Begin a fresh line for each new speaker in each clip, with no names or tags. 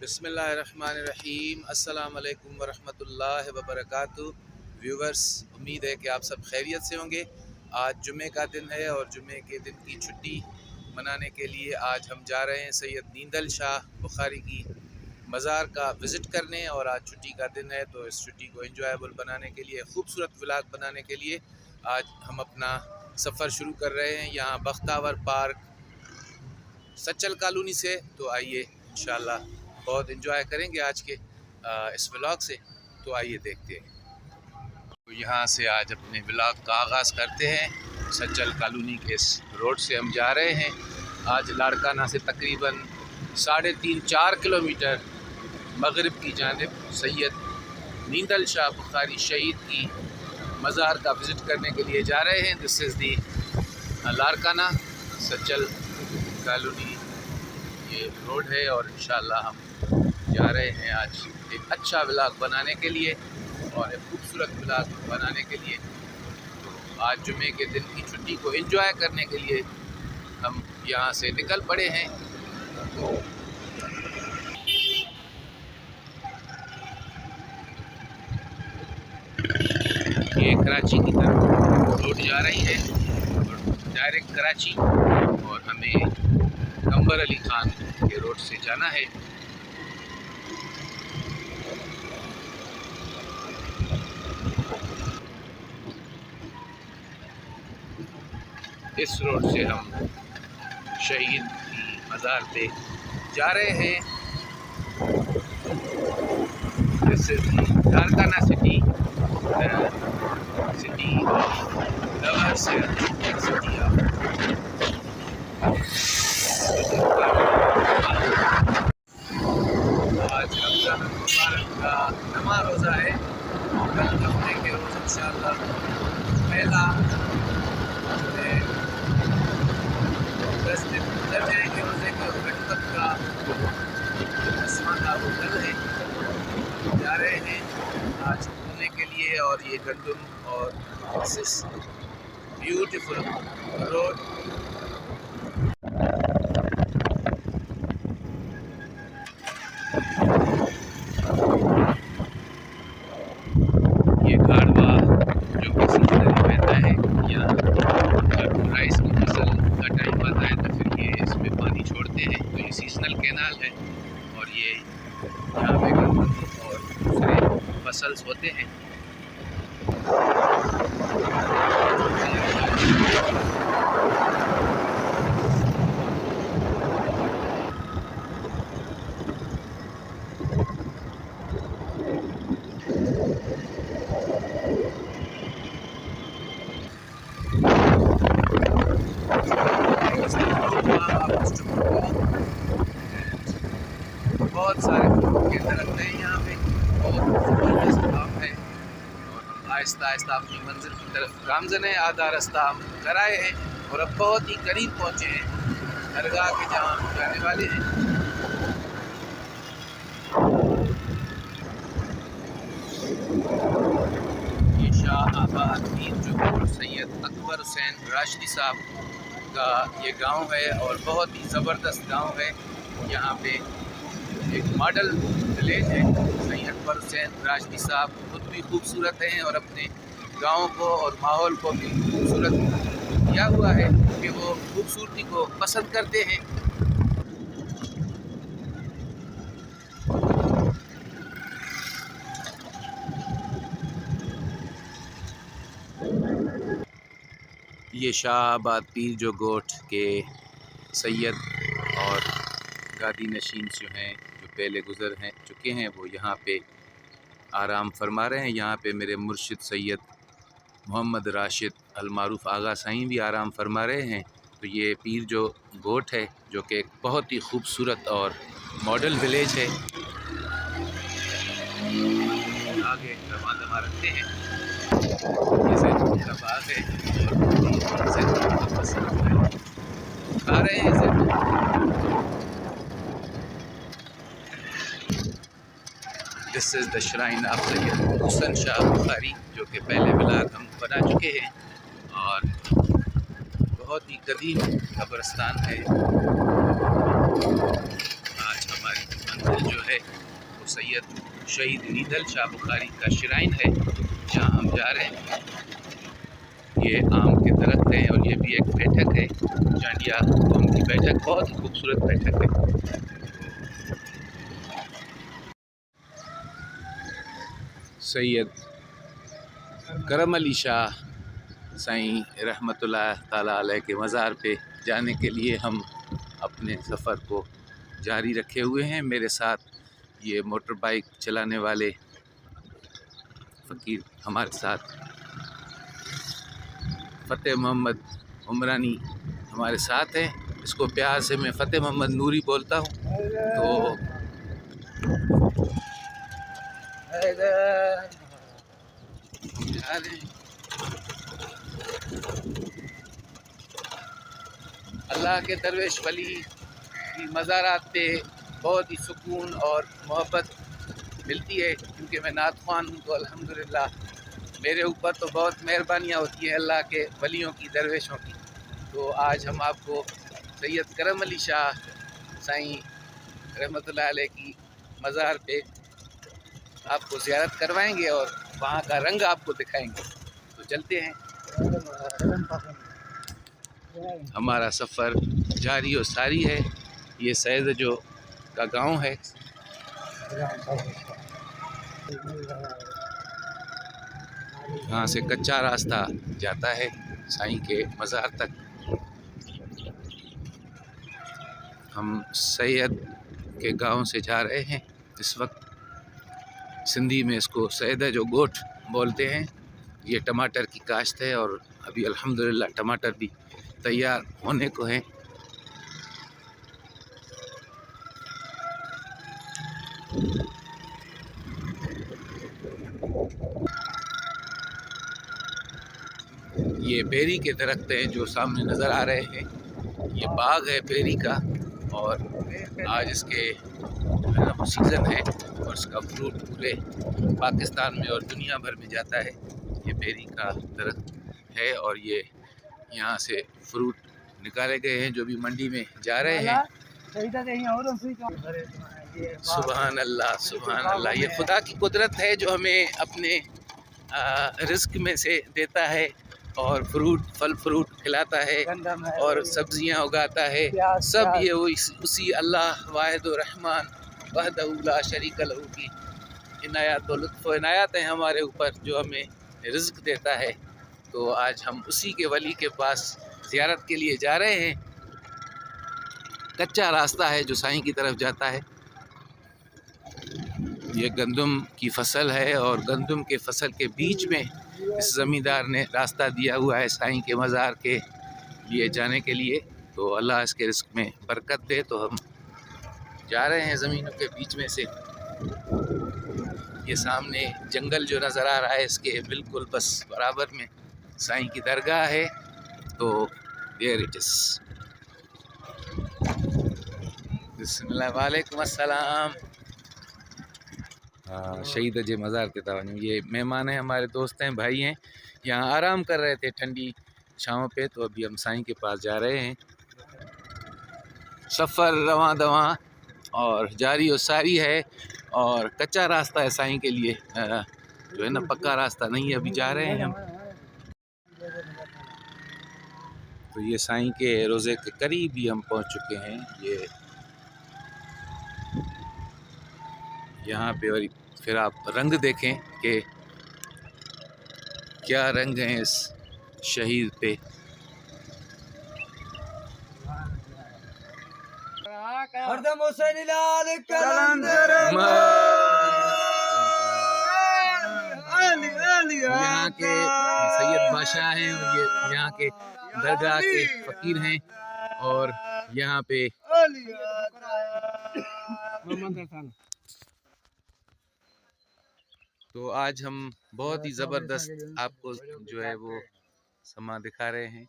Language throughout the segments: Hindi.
बिस्मिल्लाहिर्रहमानिर्रहीम। अस्सलाम वालेकुम वरहमतुल्लाहि वबरकातुहू। व्यूवर्स, उम्मीद है कि आप सब खैरियत से होंगे। आज जुमे का दिन है और जुमे के दिन की छुट्टी मनाने के लिए आज हम जा रहे हैं सैयद नींदल शाह बुखारी की मज़ार का विज़िट करने। और आज छुट्टी का दिन है तो इस छुट्टी को एंजॉयबल बनाने के लिए, खूबसूरत व्लॉग बनाने के लिए आज हम अपना सफ़र शुरू कर रहे हैं यहाँ बख्तावर पार्क सच्चल कॉलोनी से। तो आइए इंशाल्लाह बहुत इन्जॉय करेंगे आज के इस व्लॉग से। तो आइए देखते हैं। तो यहाँ से आज अपने व्लॉग का आगाज़ करते हैं। सच्चल कॉलोनी के इस रोड से हम जा रहे हैं आज लाड़काना से तकरीबन 3.5-4 किलोमीटर मगरिब की जानिब सैयद नींदल शाह बुखारी शहीद की मज़ार का विज़िट करने के लिए जा रहे हैं। This is the Larkana Sachal colony ये रोड है और इंशाल्लाह हम जा रहे हैं आज एक अच्छा व्लॉग बनाने के लिए और एक खूबसूरत व्लॉग बनाने के लिए। तो आज जुमे के दिन की छुट्टी को एंजॉय करने के लिए हम यहाँ से निकल पड़े हैं। ये कराची की तरफ रोड जा रही है और डायरेक्ट कराची, और हमें कंबर अली खान के रोड से जाना है। इस रोड से हम शहीद की मज़ार पे जा रहे हैं। This is Larkana city of lovers, city of आज रमज़ान मुबारक का नमा रोज़ा है। कल हफ्ते के रोज़ इंशाअल्लाह पहला 10 दिन गुजर जाएंगे रोज़े के, और गणपत का 10वां का वो कल है। जा रहे हैं आज घूमने के लिए और ये गंदम और ब्यूटीफुल रोड। ये गाड़वा जो कि सीजनली बहता है, या जब राइस की फसल का टाइम आता है तो फिर ये इसमें पानी छोड़ते हैं। तो ये सीजनल कैनाल है और ये यहाँ पे गंदम और दूसरे फसल्स होते हैं। बहुत सारे फ्रूट के दरख्त हैं यहाँ पे, बहुत ज़बरदस्त काम है और हम आहिस्ता आहिस्ता अपनी मंजिल की तरफ गामज़न है। आधा रास्ता हम कर आए हैं और अब बहुत ही करीब पहुँचे हैं दरगाह के जहाँ हम जाने वाले हैं। ये शाह आबाद पीर जो सैयद अकबर हुसैन राशिदी साहब का ये गांव है और बहुत ही ज़बरदस्त गांव है। यहाँ पे एक मॉडल विलेज है। सैयद अकबर हुसैन राशिदी साहब खुद भी खूबसूरत हैं और अपने गांव को और माहौल को भी खूबसूरत किया हुआ है कि वो खूबसूरती को पसंद करते हैं। ये शाहबाद पीर जो गोठ के सैयद और गादी नशीन जो हैं, जो पहले गुज़र हैं चुके हैं, वो यहाँ पे आराम फरमा रहे हैं। यहाँ पे मेरे मुर्शिद सैयद मोहम्मद राशिद अलमारूफ़ आगा साईं भी आराम फरमा रहे हैं। तो ये पीर जो गोठ है जो कि एक बहुत ही खूबसूरत और मॉडल विलेज है। आगे दमा रखते हैं। ये जैतून का बाग है और जैतून का फसल है, खा रहे हैं जैतून। This is the shrine of Syed Hussain Shah Bukhari, जो कि पहले व्लॉग हम बना चुके हैं और बहुत ही कदीम कब्रिस्तान है। आज हमारी मंजिल जो है है वो सैयद शहीद नीदल शाह बुखारी का श्राइन है, जहाँ हम जा रहे हैं। ये आम के दरख्त हैं और ये भी एक बैठक है, जांडिया कौम की बैठक, बहुत ही खूबसूरत बैठक है। सैयद करम अली शाह साईं रहमतुल्लाह ताला अलैह के मज़ार पे जाने के लिए हम अपने सफ़र को जारी रखे हुए हैं। मेरे साथ ये मोटर बाइक चलाने वाले फ़कीर हमारे साथ, फ़तेह मोहम्मद उमरानी हमारे साथ हैं। इसको प्यार से मैं फ़तेह मोहम्मद नूरी बोलता हूँ। तो अल्लाह के दरवेश वली की मज़ारात पे बहुत ही सुकून और मोहब्बत मिलती है, क्योंकि मैं नात ख़्वान हूँ। तो अल्हम्दुलिल्लाह मेरे ऊपर तो बहुत मेहरबानियाँ होती हैं अल्लाह के वलियों की, दरवेशों की। तो आज हम आपको सैयद करम अली शाह साईं रहमतुल्लाह अलैह की मज़ार पे आपको ज़ियारत करवाएंगे और वहाँ का रंग आपको दिखाएंगे। तो चलते हैं, हमारा सफ़र जारी और सारी है। ये सैयद जो का गांव है, यहाँ से कच्चा रास्ता जाता है साईं के मज़ार तक। हम सैयद के गांव से जा रहे हैं इस वक्त। सिंधी में इसको सैयद जो गोठ बोलते हैं। ये टमाटर की काश्त है और अभी अल्हम्दुलिल्लाह टमाटर भी तैयार होने को हैं। ये बेरी के दरख्त हैं जो सामने नज़र आ रहे हैं। ये बाग है बेरी का और आज इसके सीज़न है और इसका फ्रूट पूरे पाकिस्तान में और दुनिया भर में जाता है। ये बेरी का दरख्त है और ये यहाँ से फ्रूट निकाले गए हैं जो भी मंडी में जा रहे हैं। सुभान अल्लाह, सुभान अल्लाह। ये खुदा की कुदरत है जो हमें अपने रिस्क में से देता है और फल फ्रूट खिलाता है और सब्जियां उगाता है। सब ये उसी अल्लाह वाहिद रहमान वहदहू ला शरीक लहू की इनायत और लुत्फ़ इनायत है हमारे ऊपर, जो हमें रिज़्क़ देता है। तो आज हम उसी के वली के पास ज़ियारत के लिए जा रहे हैं। कच्चा रास्ता है जो साईं की तरफ जाता है। ये गंदम की फसल है और गंदम के फसल के बीच में इस ज़मींदार ने रास्ता दिया हुआ है साईं के मज़ार के लिए जाने के लिए। तो अल्लाह इसके रिस्क में बरकत दे। तो हम जा रहे हैं ज़मीनों के बीच में से। ये सामने जंगल जो नज़र आ रहा है, इसके बिल्कुल बस बराबर में साईं की दरगाह है। तो देयर इट इज़। बिस्मिल्लाह, वालेकुम अस्सलाम। शहीद जे मज़ार ते था वञूं। ये मेहमान हैं, हमारे दोस्त हैं, भाई हैं। यहाँ आराम कर रहे थे ठंडी छाँव पे। तो अभी हम साईं के पास जा रहे हैं। सफ़र रवां दवां और जारी और सारी है और कच्चा रास्ता है साईं के लिए, जो है ना, पक्का रास्ता नहीं है। अभी जा रहे हैं हम। तो ये साईं के रोज़े के करीब ही हम पहुँच चुके हैं। ये यहाँ पे और फिर आप रंग देखें कि क्या रंग हैं इस शहीद पे। यहाँ के सैयद बादशाह हैं और ये यहाँ के दरगाह के फ़कीर हैं और यहाँ पे तो आज हम बहुत ही ज़बरदस्त आपको जो है वो समा दिखा रहे हैं।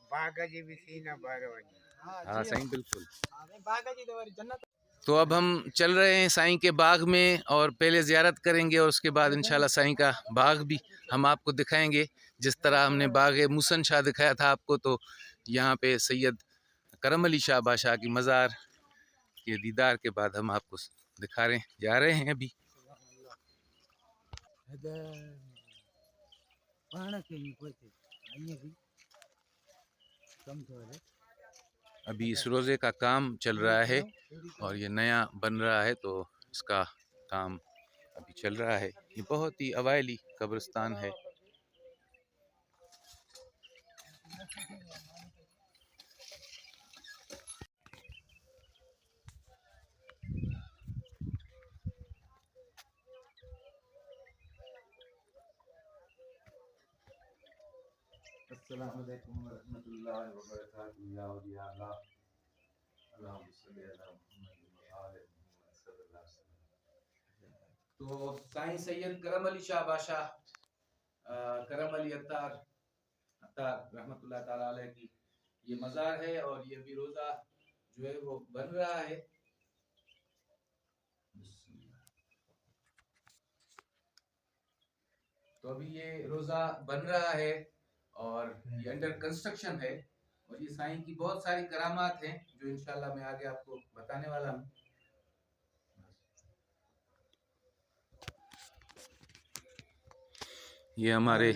हाँ साईं, बिल्कुल। तो अब हम चल रहे हैं साईं के बाग में और पहले ज़ियारत करेंगे और उसके बाद इंशाल्लाह साईं का बाग भी हम आपको दिखाएंगे। जिस तरह हमने बाग मूसन शाह दिखाया था आपको, तो यहाँ पे सैयद करम अली शाह बादशाह की मज़ार के दीदार के बाद हम आपको दिखा रहे हैं, जा रहे हैं अभी। अभी इस रोज़े का काम चल रहा है और ये नया बन रहा है, तो इसका काम अभी चल रहा है। ये बहुत ही अवायली कब्रिस्तान है। अस्सलामु अलैकुम वरहमतुल्लाहि वबरकातुहू या औलिया अल्लाह, अल्लाहुम्मा सल्लि अला मुहम्मद व आले मुहम्मद सल्लल्लाहु अलैहि वसल्लम। तो साईं सैयद करम अली शाह बादशाह करम अली अत्तार रहमतुल्लाह ताला अलैह की ये मज़ार है और ये भी रोज़ा जो है वो बन रहा है। तो अभी ये रोज़ा बन रहा है और ये अंडर कंस्ट्रक्शन है और ये साईं की बहुत सारी करामात हैं जो इंशाल्लाह मैं आगे आपको बताने वाला हूँ। ये हमारे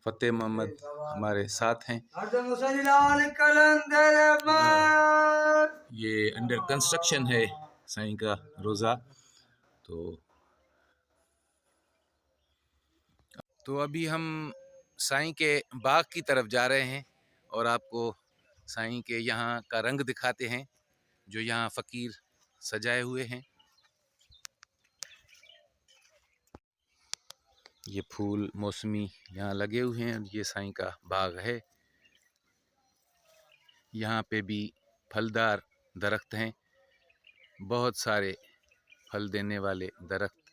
फतेह मोहम्मद हमारे साथ हैं। ये अंडर कंस्ट्रक्शन है साईं का रोज़ा। तो अभी हम साईं के बाग की तरफ जा रहे हैं और आपको साईं के यहाँ का रंग दिखाते हैं जो यहाँ फ़कीर सजाए हुए हैं। ये फूल मौसमी यहाँ लगे हुए हैं। ये साईं का बाग है। यहाँ पे भी फलदार दरख्त हैं, बहुत सारे फल देने वाले दरख्त।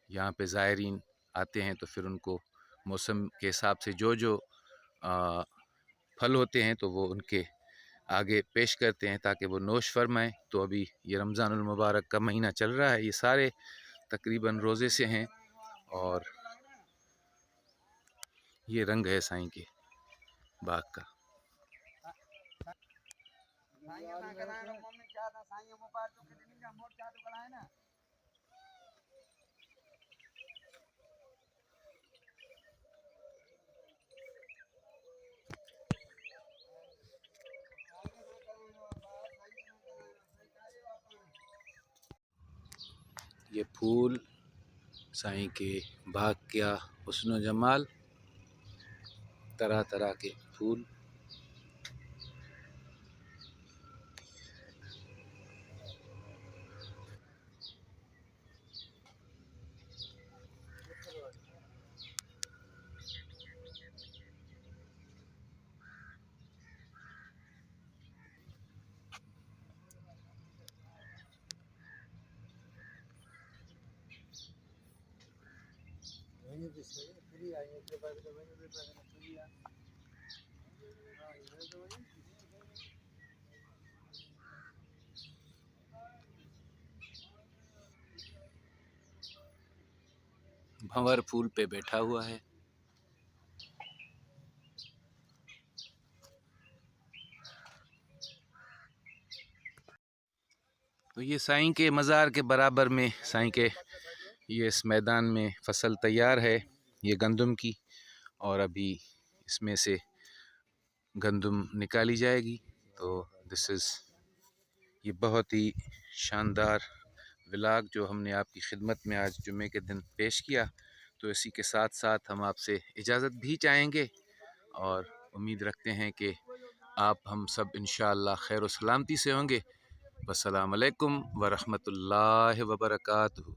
यहाँ पे ज़ायरीन आते हैं तो फिर उनको मौसम के हिसाब से जो जो फल होते हैं तो वो उनके आगे पेश करते हैं ताकि वो नोश फरमाएँ। तो अभी ये रमज़ानुल मुबारक का महीना चल रहा है, ये सारे तकरीबन रोज़े से हैं और ये रंग है साईं के बाग का। ये फूल साईं के बाग का हुस्न जमाल, तरह तरह के फूल। भंवर फूल पे बैठा हुआ है। तो ये साईं के मज़ार के बराबर में साईं के ये इस मैदान में फसल तैयार है, ये गंदम की, और अभी इसमें से गंदम निकाली जाएगी। तो दिस इज़ ये बहुत ही शानदार व्लॉग जो हमने आपकी खिदमत में आज जुमे के दिन पेश किया। तो इसी के साथ साथ हम आपसे इजाज़त भी चाहेंगे और उम्मीद रखते हैं कि आप हम सब इंशाअल्लाह खैर व सलामती से होंगे। अस्सलामु अलैकुम व रहमतुल्लाहि व बरकातुहू।